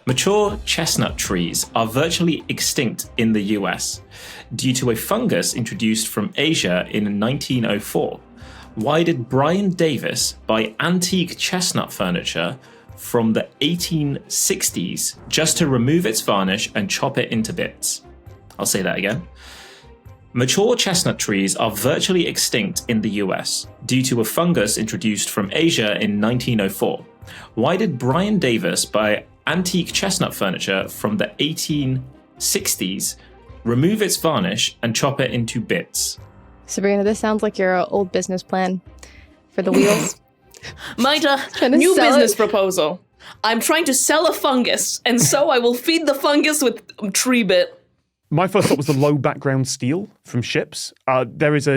Mature chestnut trees are virtually extinct in the US due to a fungus introduced from Asia in 1904. Why did Brian Davis buy antique chestnut furniture from the 1860s just to remove its varnish and chop it into bits? I'll say that again. Mature chestnut trees are virtually extinct in the US due to a fungus introduced from Asia in 1904. Why did Brian Davis buy antique chestnut furniture from the 1860s, remove its varnish, and chop it into bits? Sabrina, this sounds like your old business plan for the wheels. My new business proposal. I'm trying to sell a fungus, and so I will feed the fungus with tree bit. My first thought was the low background steel from ships. There is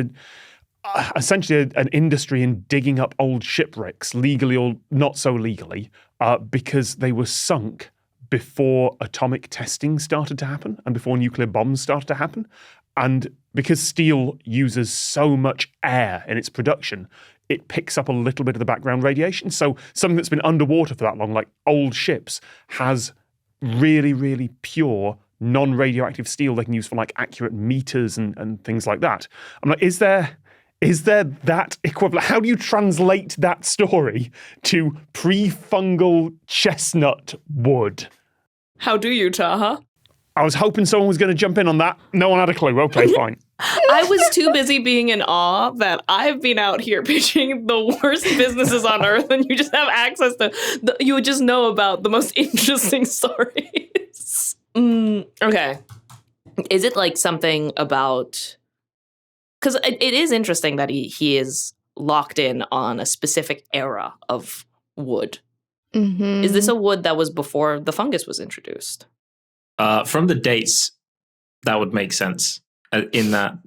essentially an industry in digging up old shipwrecks, legally or not so legally, because they were sunk before atomic testing started to happen and before nuclear bombs started to happen. And because steel uses so much air in its production, it picks up a little bit of the background radiation. So something that's been underwater for that long, like old ships, has really, really pure non-radioactive steel they can use for like accurate meters and things like that. I'm like, is there that equivalent? How do you translate that story to pre-fungal chestnut wood? How do you, Taha? I was hoping someone was going to jump in on that. No one had a clue. Okay, fine. I was too busy being in awe that I've been out here pitching the worst businesses on earth, and you just have access to, you would just know about the most interesting stories. Okay. Is it like something about, because it is interesting that he is locked in on a specific era of wood. Mm-hmm. Is this a wood that was before the fungus was introduced? From the dates, that would make sense. In that,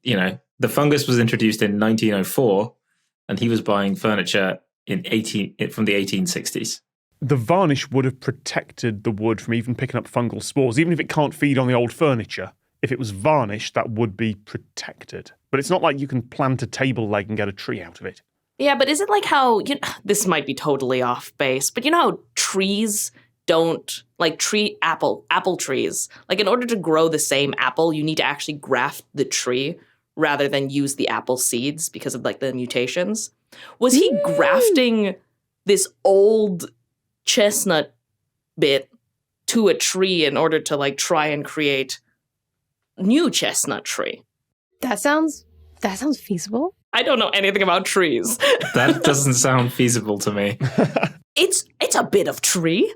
the fungus was introduced in 1904, and he was buying furniture from the 1860s. The varnish would have protected the wood from even picking up fungal spores, even if it can't feed on the old furniture. If it was varnish, that would be protected. But it's not like you can plant a table leg and get a tree out of it. Yeah, but is it like how, this might be totally off base, but how trees don't, like apple trees, like in order to grow the same apple, you need to actually graft the tree rather than use the apple seeds because of like the mutations. Was he grafting this old chestnut bit to a tree in order to like try and create new chestnut tree? That sounds feasible. I don't know anything about trees. That doesn't sound feasible to me. It's a bit of tree.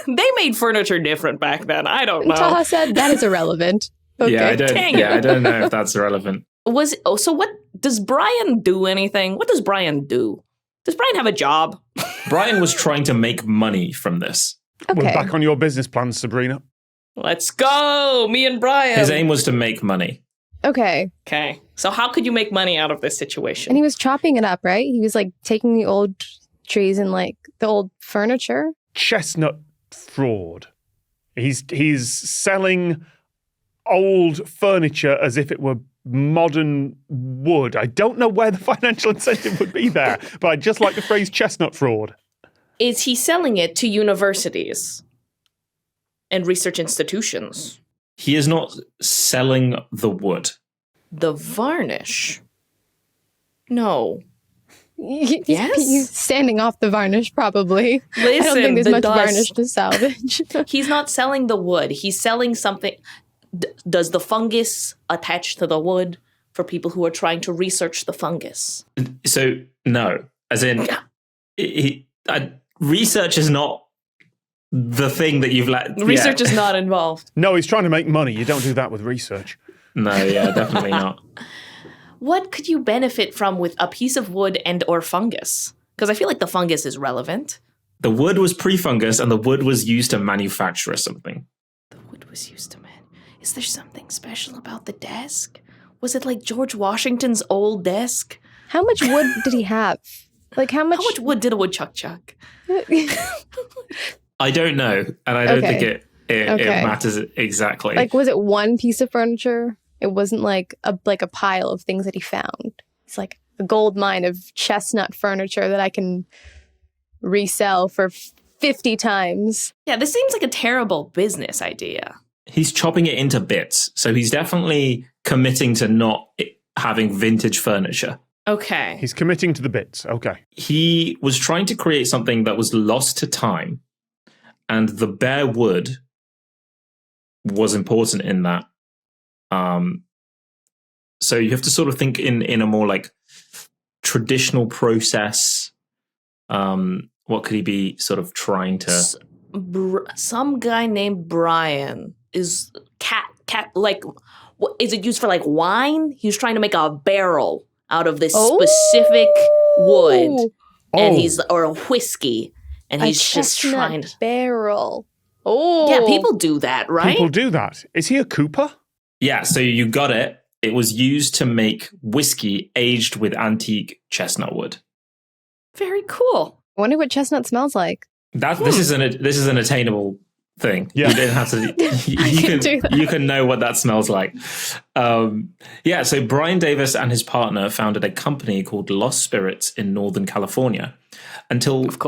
They made furniture different back then. I don't know. Taha said that is irrelevant. Okay. Yeah, I don't know if that's irrelevant. So what does Brian do anything? What does Brian do? Does Brian have a job? Brian was trying to make money from this. Okay. We're back on your business plans, Sabrina. Let's go, me and Brian. His aim was to make money. Okay. So how could you make money out of this situation? And he was chopping it up, right? He was like taking the old trees and like the old furniture. Chestnut fraud. He's selling old furniture as if it were modern wood. I don't know where the financial incentive would be there, but I just like the phrase chestnut fraud. Is he selling it to universities and research institutions? He is not selling the wood. The varnish? No. Yes? He's standing off the varnish, probably. Listen, I don't think there's much varnish to salvage. He's not selling the wood. He's selling something. Does the fungus attach to the wood for people who are trying to research the fungus? So, no. As in, research is not the thing that you've let... Research is not involved. No, he's trying to make money. You don't do that with research. No, yeah, definitely not. What could you benefit from with a piece of wood and or fungus? Because I feel like the fungus is relevant. The wood was pre-fungus and the wood was used to manufacture something. The wood was used to Is there something special about the desk? Was it like George Washington's old desk? How much wood did he have? Like how much wood did a woodchuck chuck? I don't know, and I don't think it matters exactly. Like, was it one piece of furniture? It wasn't like a pile of things that he found. It's like a gold mine of chestnut furniture that I can resell for 50 times. Yeah, this seems like a terrible business idea. He's chopping it into bits. So he's definitely committing to not having vintage furniture. Okay. He's committing to the bits. Okay. He was trying to create something that was lost to time, and the bare wood was important in that. So you have to sort of think in a more like traditional process. What could he be sort of trying to? Some guy named Brian is cat like. Is it used for like wine? He's trying to make a barrel out of this specific wood, and or a whiskey, and he's just trying to barrel. Oh, yeah, people do that, right? People do that. Is he a Cooper? Yeah, so you got it. It was used to make whiskey aged with antique chestnut wood. Very cool. I wonder what chestnut smells like. This is an attainable thing. Yeah. You didn't have to. You can know what that smells like. So Brian Davis and his partner founded a company called Lost Spirits in Northern California. Until the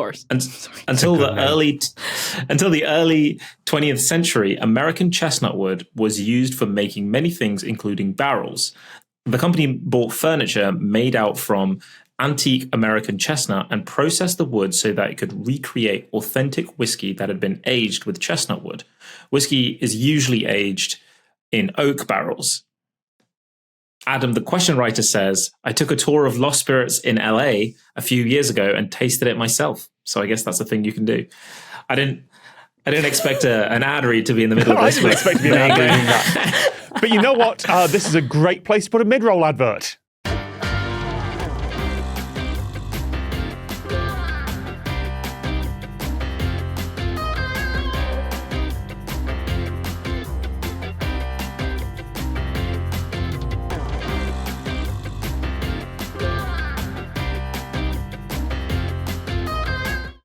early 20th century, American chestnut wood was used for making many things, including barrels. The company bought furniture made out from antique American chestnut and processed the wood so that it could recreate authentic whiskey that had been aged with chestnut wood. Whiskey is usually aged in oak barrels. Adam, the question writer, says, I took a tour of Lost Spirits in LA a few years ago and tasted it myself. So I guess that's a thing you can do. I didn't expect an ad read to be in the middle of this. I didn't expect to be an ad reading that. But you know what? This is a great place to put a mid-roll advert.